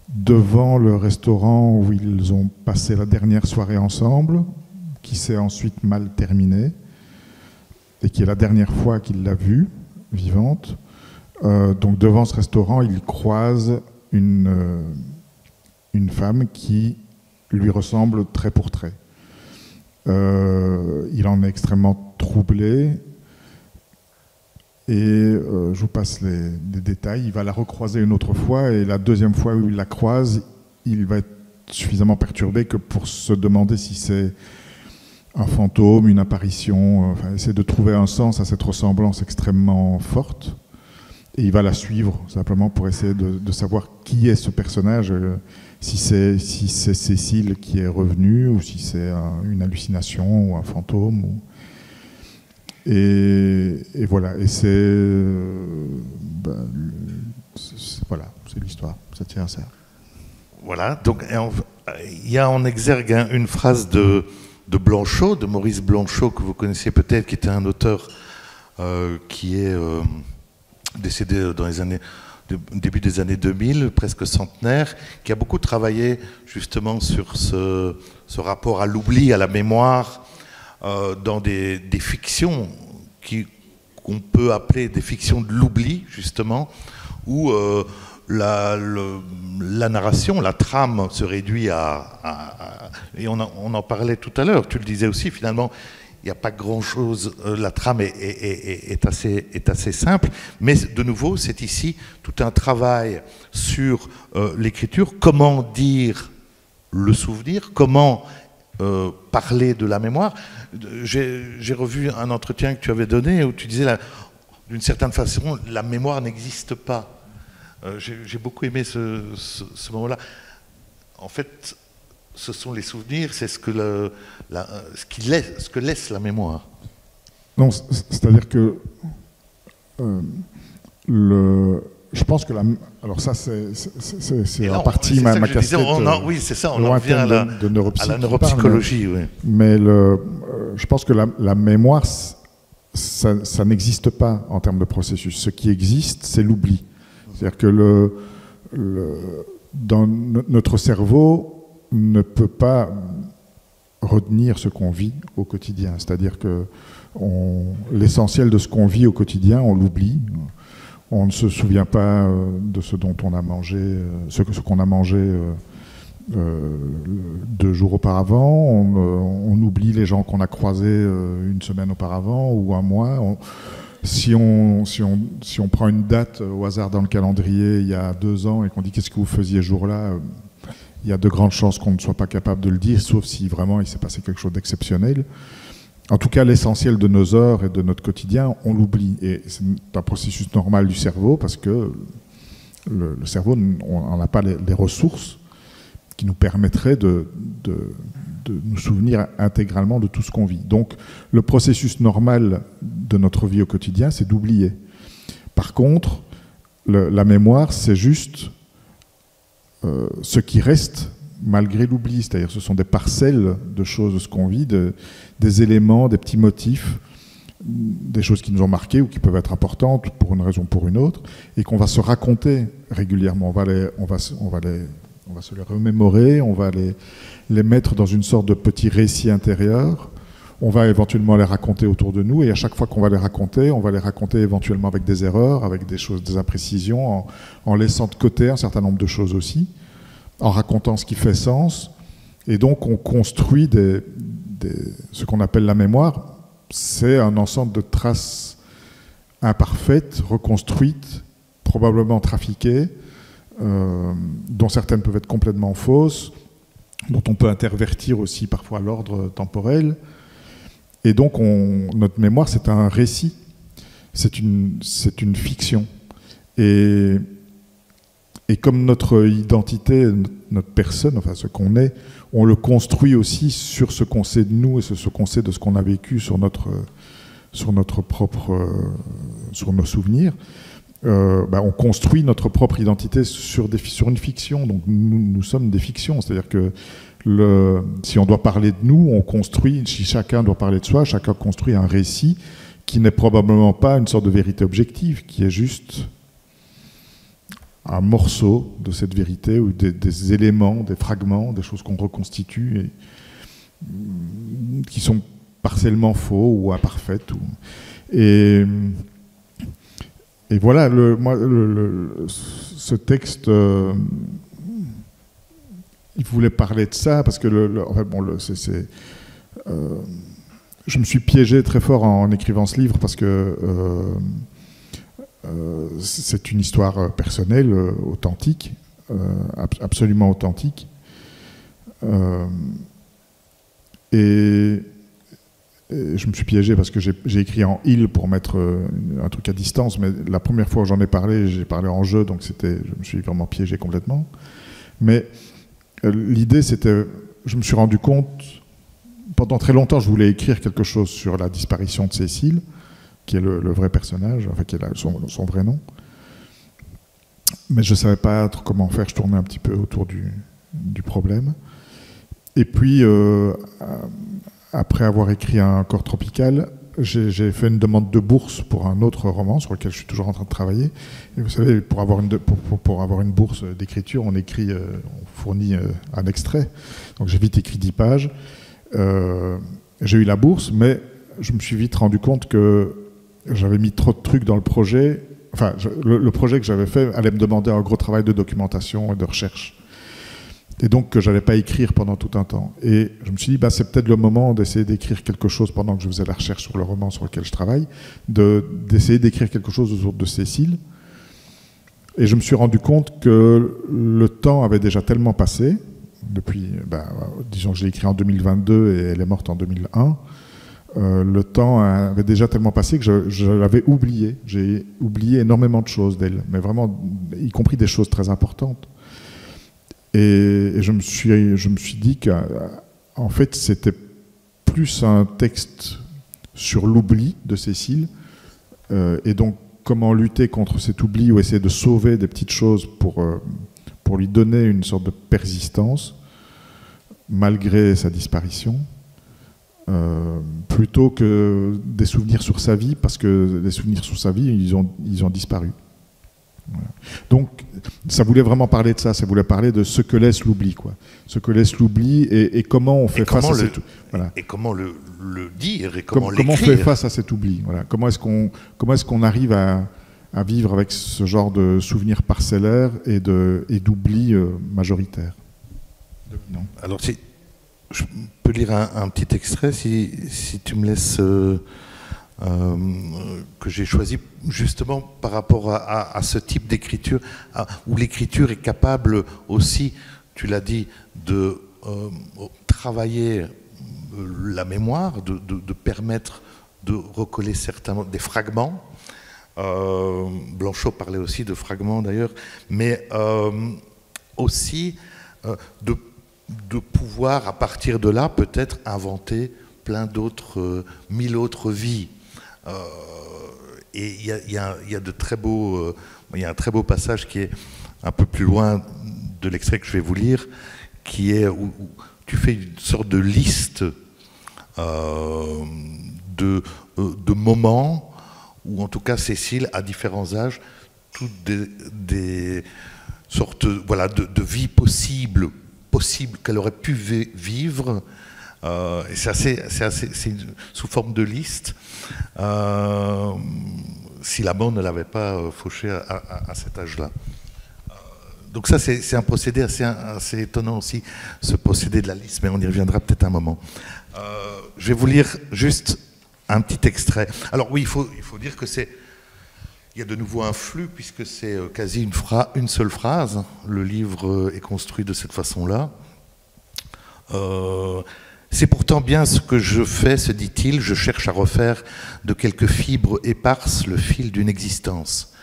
devant le restaurant où ils ont passé la dernière soirée ensemble, qui s'est ensuite mal terminée, et qui est la dernière fois qu'il l'a vue, vivante, donc devant ce restaurant, il croise une femme qui lui ressemble trait pour trait. Il en est extrêmement troublé. Et je vous passe les détails. Il va la recroiser une autre fois, et la deuxième fois où il la croise, il va être suffisamment perturbé que pour se demander si c'est un fantôme, une apparition, enfin, essayer de trouver un sens à cette ressemblance extrêmement forte. Et il va la suivre simplement pour essayer de savoir qui est ce personnage, si c'est Cécile qui est revenue, ou si c'est une hallucination ou un fantôme. Et voilà, et voilà, c'est l'histoire, ça tient à ça. Voilà, donc il y a en exergue une phrase de Blanchot, de Maurice Blanchot, que vous connaissiez peut-être, qui était un auteur qui est décédé dans les années, début des années 2000, presque centenaire, qui a beaucoup travaillé justement sur ce rapport à l'oubli, à la mémoire, dans des fictions qu'on peut appeler des fictions de l'oubli, justement, où la narration, la trame se réduit et on en parlait tout à l'heure, tu le disais aussi, finalement, il n'y a pas grand-chose, la trame est assez simple, mais de nouveau, c'est ici tout un travail sur l'écriture, comment dire le souvenir, comment parler de la mémoire. J'ai revu un entretien que tu avais donné où tu disais, d'une certaine façon, la mémoire n'existe pas. J'ai beaucoup aimé ce moment-là. En fait, ce sont les souvenirs, c'est ce que laisse la mémoire. Non, c'est-à-dire que je pense que alors ça c'est en partie ma casquette. Oui, c'est ça, on en revient à la neuropsychologie. Oui. Mais je pense que la mémoire, ça n'existe pas en termes de processus. Ce qui existe, c'est l'oubli. C'est-à-dire que dans notre cerveau ne peut pas retenir ce qu'on vit au quotidien. C'est-à-dire que l'essentiel de ce qu'on vit au quotidien, on l'oublie. On ne se souvient pas de ce dont on a mangé, ce qu'on a mangé 2 jours auparavant. On oublie les gens qu'on a croisés une semaine auparavant ou un mois. Si on prend une date au hasard dans le calendrier il y a 2 ans et qu'on dit qu'est-ce que vous faisiez ce jour-là, il y a de grandes chances qu'on ne soit pas capable de le dire, sauf si vraiment il s'est passé quelque chose d'exceptionnel. En tout cas, l'essentiel de nos heures et de notre quotidien, on l'oublie. Et c'est un processus normal du cerveau parce que le cerveau, on n'a pas les ressources qui nous permettraient de nous souvenir intégralement de tout ce qu'on vit. Donc, le processus normal de notre vie au quotidien, c'est d'oublier. Par contre, la mémoire, c'est juste ce qui reste malgré l'oubli, c'est-à-dire ce sont des parcelles de choses, de ce qu'on vit, des éléments, des petits motifs, des choses qui nous ont marqués ou qui peuvent être importantes pour une raison ou pour une autre, et qu'on va se raconter régulièrement. On va se les remémorer, on va les mettre dans une sorte de petit récit intérieur. On va éventuellement les raconter autour de nous, et à chaque fois qu'on va les raconter, on va les raconter éventuellement avec des erreurs, avec des choses, des imprécisions, en laissant de côté un certain nombre de choses aussi, en racontant ce qui fait sens. Et donc on construit ce qu'on appelle la mémoire. C'est un ensemble de traces imparfaites, reconstruites, probablement trafiquées, dont certaines peuvent être complètement fausses, dont on peut intervertir aussi parfois l'ordre temporel. Et donc notre mémoire, c'est un récit, c'est une fiction. Et comme notre identité, notre personne, enfin ce qu'on est, on le construit aussi sur ce qu'on sait de nous et ce qu'on sait de ce qu'on a vécu sur nos souvenirs. On construit notre propre identité sur une fiction. Donc nous sommes des fictions, c'est-à-dire que si on doit parler de nous, on construit, si chacun doit parler de soi, chacun construit un récit qui n'est probablement pas une sorte de vérité objective, qui est juste un morceau de cette vérité, ou des éléments, des fragments, des choses qu'on reconstitue, et qui sont partiellement faux ou imparfaites. Et voilà, ce texte... il voulait parler de ça parce que je me suis piégé très fort en écrivant ce livre parce que c'est une histoire personnelle, authentique, absolument authentique. Et je me suis piégé parce que j'ai écrit en il pour mettre un truc à distance, mais la première fois où j'en ai parlé, j'ai parlé en jeu, donc je me suis vraiment piégé complètement. Mais l'idée, c'était, je me suis rendu compte, pendant très longtemps, je voulais écrire quelque chose sur la disparition de Cécile, qui est le vrai personnage, enfin qui est son vrai nom. Mais je ne savais pas trop comment faire, je tournais un petit peu autour du problème. Et puis, après avoir écrit Un corps tropical, j'ai fait une demande de bourse pour un autre roman sur lequel je suis toujours en train de travailler. Et vous savez, pour avoir une bourse d'écriture, on fournit un extrait. Donc j'ai vite écrit 10 pages. J'ai eu la bourse, mais je me suis vite rendu compte que j'avais mis trop de trucs dans le projet. Enfin, le projet que j'avais fait allait me demander un gros travail de documentation et de recherche. Et donc que je n'allais pas écrire pendant tout un temps. Et je me suis dit, c'est peut-être le moment d'essayer d'écrire quelque chose pendant que je faisais la recherche sur le roman sur lequel je travaille, d'essayer d'écrire quelque chose autour de Cécile. Et je me suis rendu compte que le temps avait déjà tellement passé, depuis, disons que je l'ai écrit en 2022 et elle est morte en 2001, le temps avait déjà tellement passé que je l'avais oublié. J'ai oublié énormément de choses d'elle, mais vraiment, y compris des choses très importantes. Et je me suis dit qu'en fait, c'était plus un texte sur l'oubli de Cécile, et donc comment lutter contre cet oubli ou essayer de sauver des petites choses pour lui donner une sorte de persistance, malgré sa disparition, plutôt que des souvenirs sur sa vie, parce que les souvenirs sur sa vie, ils ont disparu. Voilà. Donc, ça voulait vraiment parler de ça, ça voulait parler de ce que laisse l'oubli, quoi. Ce que laisse l'oubli et comment on fait face à cet oubli. Voilà. Et comment le dire et comment l'écrire. Comment on fait face à cet oubli. Voilà. Comment est-ce qu'on arrive à vivre avec ce genre de souvenirs parcellaires et d'oubli majoritaire. Non. Alors, je peux lire un petit extrait si tu me laisses... que j'ai choisi justement par rapport à ce type d'écriture, où l'écriture est capable aussi, tu l'as dit, de travailler la mémoire, de permettre de recoller des fragments. Blanchot parlait aussi de fragments d'ailleurs, mais aussi de pouvoir à partir de là peut-être inventer plein d'autres, 1000 autres vies. Et il y a un très beau passage qui est un peu plus loin de l'extrait que je vais vous lire, qui est où tu fais une sorte de liste de moments où, en tout cas, Cécile, à différents âges, toutes des sortes de vies possibles qu'elle aurait pu vivre. Et c'est sous forme de liste. Si la mort ne l'avait pas fauché à cet âge-là. Donc ça, c'est un procédé assez étonnant aussi, ce procédé de la liste, mais on y reviendra peut-être un moment. Je vais vous lire juste un petit extrait. Alors oui, il faut dire que il y a de nouveau un flux, puisque c'est quasi une seule phrase. Le livre est construit de cette façon-là. C'est pourtant bien ce que je fais, se dit-il, je cherche à refaire de quelques fibres éparses le fil d'une existence.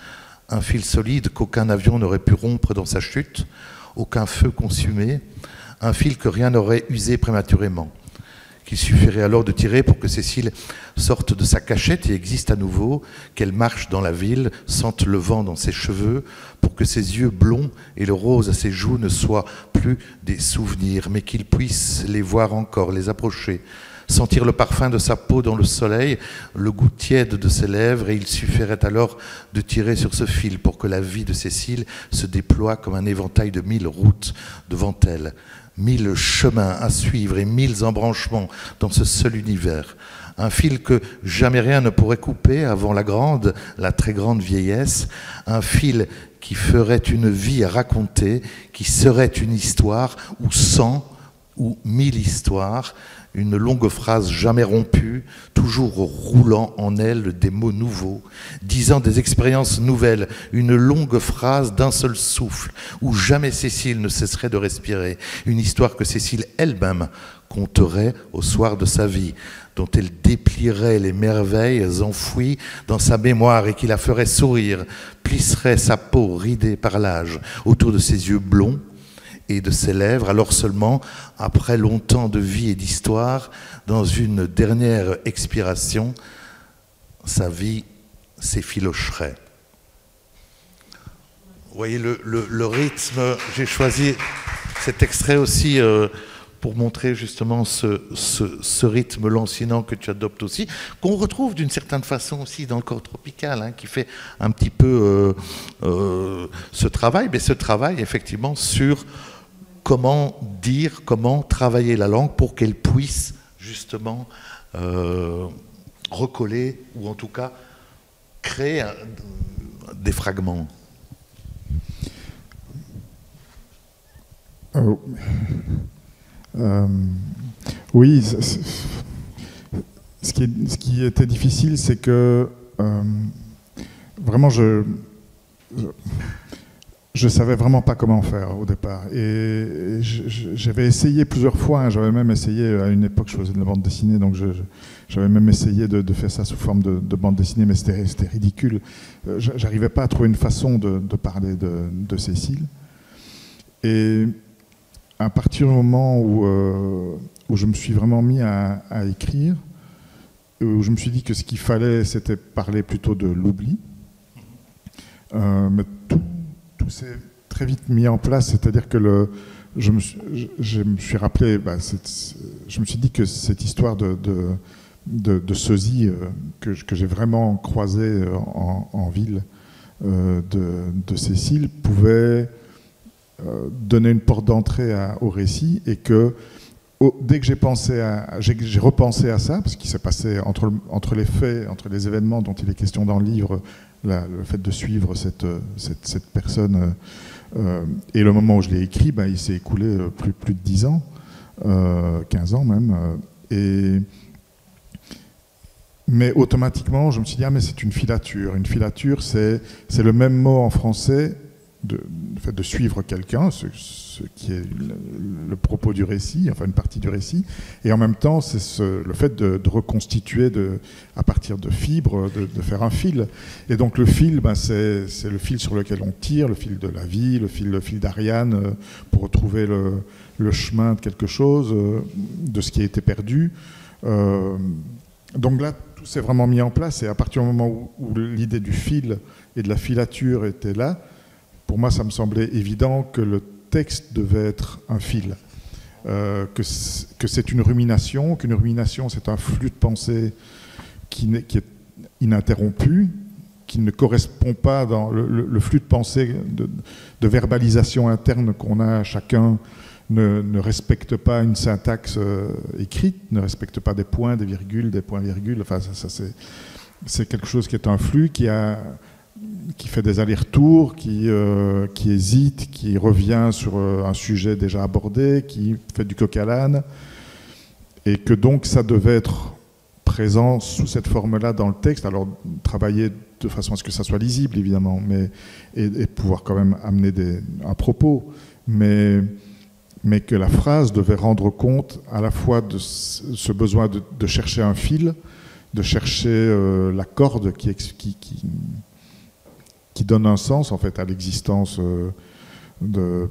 Un fil solide qu'aucun avion n'aurait pu rompre dans sa chute, aucun feu consumé, un fil que rien n'aurait usé prématurément. Qu'il suffirait alors de tirer pour que Cécile sorte de sa cachette et existe à nouveau, qu'elle marche dans la ville, sente le vent dans ses cheveux, pour que ses yeux blonds et le rose à ses joues ne soient plus des souvenirs, mais qu'il puisse les voir encore, les approcher, sentir le parfum de sa peau dans le soleil, le goût tiède de ses lèvres, et il suffirait alors de tirer sur ce fil pour que la vie de Cécile se déploie comme un éventail de 1000 routes devant elle. 1000 chemins à suivre et 1000 embranchements dans ce seul univers. Un fil que jamais rien ne pourrait couper avant la très grande vieillesse. Un fil qui ferait une vie à raconter, qui serait une histoire, ou 100 ou 1000 histoires. Une longue phrase jamais rompue, toujours roulant en elle des mots nouveaux, disant des expériences nouvelles, une longue phrase d'un seul souffle, où jamais Cécile ne cesserait de respirer, une histoire que Cécile elle-même conterait au soir de sa vie, dont elle déplierait les merveilles enfouies dans sa mémoire et qui la ferait sourire, plisserait sa peau ridée par l'âge autour de ses yeux blonds, et de ses lèvres, alors seulement, après longtemps de vie et d'histoire, dans une dernière expiration, sa vie s'effilocherait. Vous voyez le rythme, j'ai choisi cet extrait aussi pour montrer justement ce rythme lancinant que tu adoptes aussi, qu'on retrouve d'une certaine façon aussi dans le corps tropical, hein, qui fait un petit peu ce travail, mais ce travail effectivement sur comment dire, comment travailler la langue pour qu'elle puisse justement recoller ou en tout cas créer des fragments. Oui, ce qui était difficile, c'est que vraiment je savais vraiment pas comment faire au départ. Et j'avais essayé plusieurs fois, hein, j'avais même essayé, à une époque je faisais de la bande dessinée, donc j'avais même essayé de faire ça sous forme de bande dessinée, mais c'était ridicule. J'arrivais pas à trouver une façon de parler de Cécile. Et à partir du moment où je me suis vraiment mis à écrire, où je me suis dit que ce qu'il fallait, c'était parler plutôt de l'oubli, mais tout s'est très vite mis en place, c'est-à-dire que je me suis rappelé, je me suis dit que cette histoire de sosie que j'ai vraiment croisée en ville de Cécile pouvait donner une porte d'entrée au récit, et que dès que j'ai repensé à ça, parce qu'il s'est passé entre les faits, entre les événements dont il est question dans le livre, le fait de suivre cette personne et le moment où je l'ai écrit, il s'est écoulé plus de 10 ans, 15 ans même. Mais automatiquement, je me suis dit, mais c'est une filature. Une filature, c'est le même mot en français, le fait de suivre quelqu'un, ce qui est le propos du récit, enfin une partie du récit, et en même temps c'est le fait de reconstituer à partir de fibres, de faire un fil. Et donc le fil, c'est le fil sur lequel on tire, le fil de la vie, le fil d'Ariane, pour retrouver le chemin de quelque chose, de ce qui a été perdu. Donc là, tout s'est vraiment mis en place, et à partir du moment où l'idée du fil et de la filature était là, pour moi, ça me semblait évident que le texte devait être un fil. que c'est une rumination, qu'une rumination c'est un flux de pensée qui est ininterrompu, qui ne correspond pas dans le flux de pensée de verbalisation interne qu'on a chacun, ne respecte pas une syntaxe écrite, ne respecte pas des points, des virgules, des points-virgules. Enfin, ça c'est quelque chose qui est un flux qui fait des allers-retours, qui hésite, qui revient sur un sujet déjà abordé, qui fait du coq à l'âne, et que donc ça devait être présent sous cette forme-là dans le texte. Alors travailler de façon à ce que ça soit lisible, évidemment, et pouvoir quand même amener un propos, mais que la phrase devait rendre compte à la fois de ce besoin de chercher un fil, de chercher la corde qui donne un sens en fait à l'existence de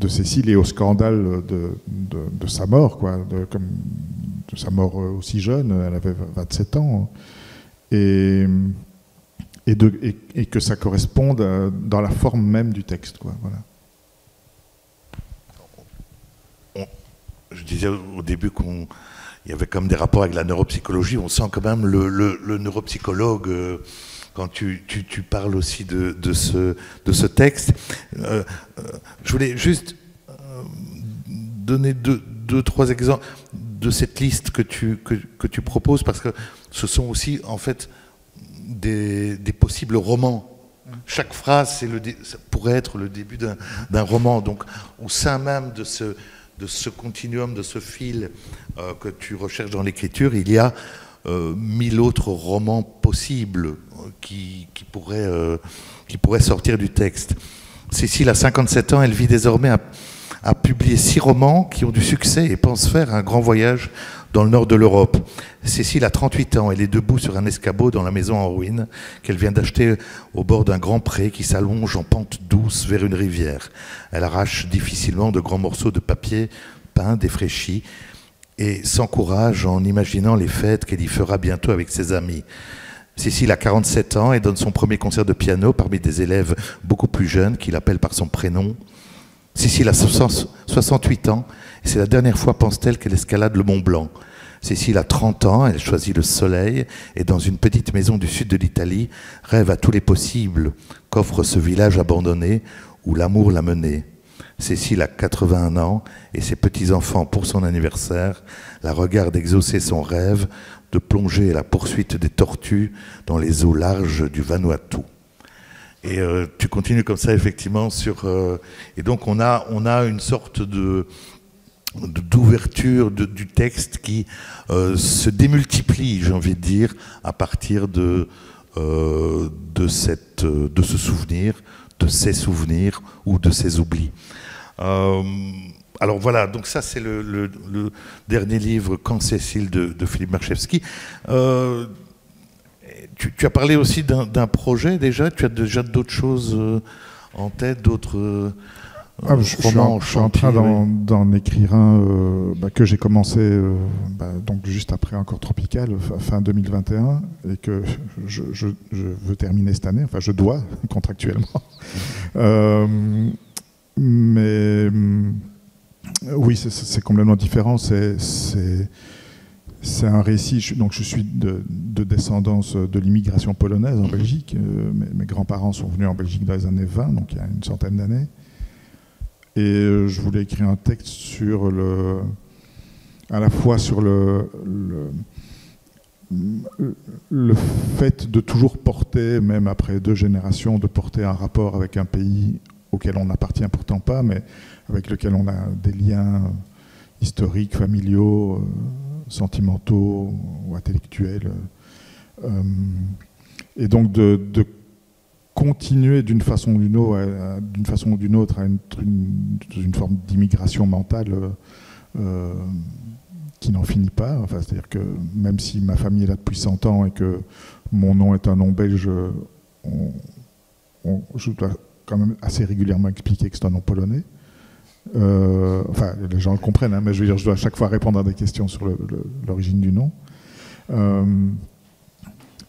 Cécile et au scandale de sa mort, quoi, de sa mort aussi jeune, elle avait 27 ans, et que ça corresponde dans la forme même du texte, quoi, voilà. Je disais au début qu'il y avait comme des rapports avec la neuropsychologie. On sent quand même le neuropsychologue quand tu parles aussi de ce texte. Je voulais juste donner deux, trois exemples de cette liste que tu proposes, parce que ce sont aussi en fait des possibles romans. Chaque phrase, ça pourrait être le début d'un roman. Donc au sein même de ce continuum, de ce fil que tu recherches dans l'écriture, il y a 1000 autres romans possibles qui pourraient sortir du texte. Cécile a 57 ans, elle vit désormais à publier 6 romans qui ont du succès et pense faire un grand voyage dans le nord de l'Europe. Cécile a 38 ans, elle est debout sur un escabeau dans la maison en ruine qu'elle vient d'acheter au bord d'un grand pré qui s'allonge en pente douce vers une rivière. Elle arrache difficilement de grands morceaux de papier peint, défraîchi, et s'encourage en imaginant les fêtes qu'elle y fera bientôt avec ses amis. Cécile a 47 ans et donne son premier concert de piano parmi des élèves beaucoup plus jeunes qui l'appellent par son prénom. Cécile a 68 ans et c'est la dernière fois, pense-t-elle, qu'elle escalade le Mont Blanc. Cécile a 30 ans, elle choisit le soleil et dans une petite maison du sud de l'Italie, rêve à tous les possibles qu'offre ce village abandonné où l'amour l'a menée. Cécile a 81 ans et ses petits-enfants, pour son anniversaire, la regardent exaucer son rêve de plonger à la poursuite des tortues dans les eaux larges du Vanuatu. Et tu continues comme ça, effectivement, et donc on a une sorte d'ouverture du texte qui se démultiplie, j'ai envie de dire, à partir de ce souvenir, de ces souvenirs ou de ces oublis. Alors voilà, donc ça c'est le dernier livre, Quand Cécile de Philippe Marchewski. Tu as parlé aussi d'un projet déjà, tu as déjà d'autres choses en tête, d'autres romans. Je suis en train d'en écrire un que j'ai commencé donc juste après Encore Tropical, fin 2021, et que je veux terminer cette année, enfin je dois contractuellement. Mais oui, c'est complètement différent. C'est un récit. Donc je suis de descendance de l'immigration polonaise en Belgique. Mes grands-parents sont venus en Belgique dans les années 20, donc il y a une centaine d'années. Et je voulais écrire un texte sur à la fois sur le fait de toujours porter, même après 2 générations, de porter un rapport avec un pays auquel on n'appartient pourtant pas, mais avec lequel on a des liens historiques, familiaux, sentimentaux ou intellectuels. Et donc de continuer d'une façon ou d'une autre à une forme d'immigration mentale qui n'en finit pas. Enfin, c'est-à-dire que même si ma famille est là depuis 100 ans et que mon nom est un nom belge, je dois quand même assez régulièrement expliquer que c'est un nom polonais. Enfin, les gens le comprennent, hein, mais je veux dire, je dois à chaque fois répondre à des questions sur l'origine du nom.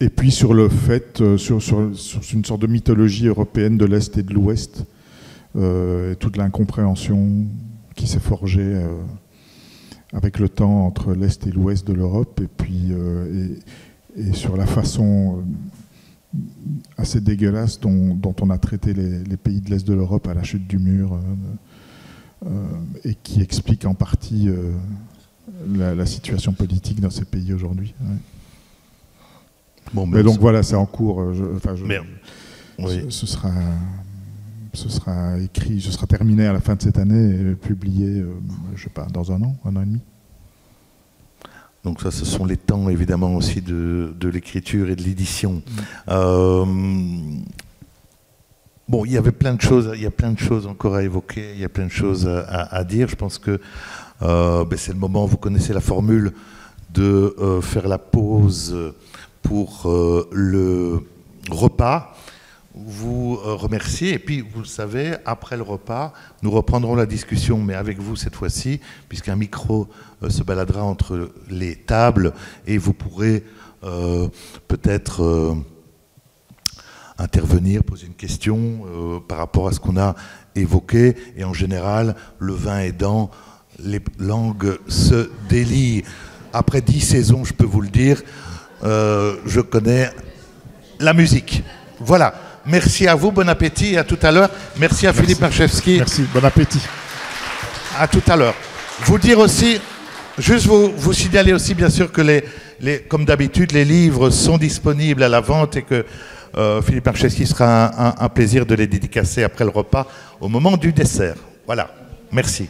Et puis sur le fait, sur une sorte de mythologie européenne de l'Est et de l'Ouest, et toute l'incompréhension qui s'est forgée avec le temps entre l'Est et l'Ouest de l'Europe, et puis et sur la façon assez dégueulasse dont on a traité les pays de l'Est de l'Europe à la chute du mur, et qui explique en partie la situation politique dans ces pays aujourd'hui. Ouais. Bon, mais donc voilà, c'est en cours. Oui. Ce sera écrit, ce sera terminé à la fin de cette année et publié, je sais pas, dans un an et demi. Donc ça, ce sont les temps évidemment aussi de l'écriture et de l'édition. Bon, il y avait plein de choses, il y a plein de choses encore à évoquer, il y a plein de choses à dire. Je pense que c'est le moment, vous connaissez la formule, de faire la pause pour le repas. Vous remercier, et puis vous le savez, après le repas, nous reprendrons la discussion, mais avec vous cette fois-ci, puisqu'un micro se baladera entre les tables, et vous pourrez peut-être intervenir, poser une question par rapport à ce qu'on a évoqué, et en général, le vin aidant, les langues se délient. Après 10 saisons, je peux vous le dire, je connais la musique. Voilà. Merci à vous, bon appétit et à tout à l'heure. Merci à Philippe Marchewski. Merci, bon appétit. À tout à l'heure. Vous dire aussi, juste vous signaler aussi bien sûr que comme d'habitude, les livres sont disponibles à la vente et que Philippe Marchewski sera un plaisir de les dédicacer après le repas au moment du dessert. Voilà, merci.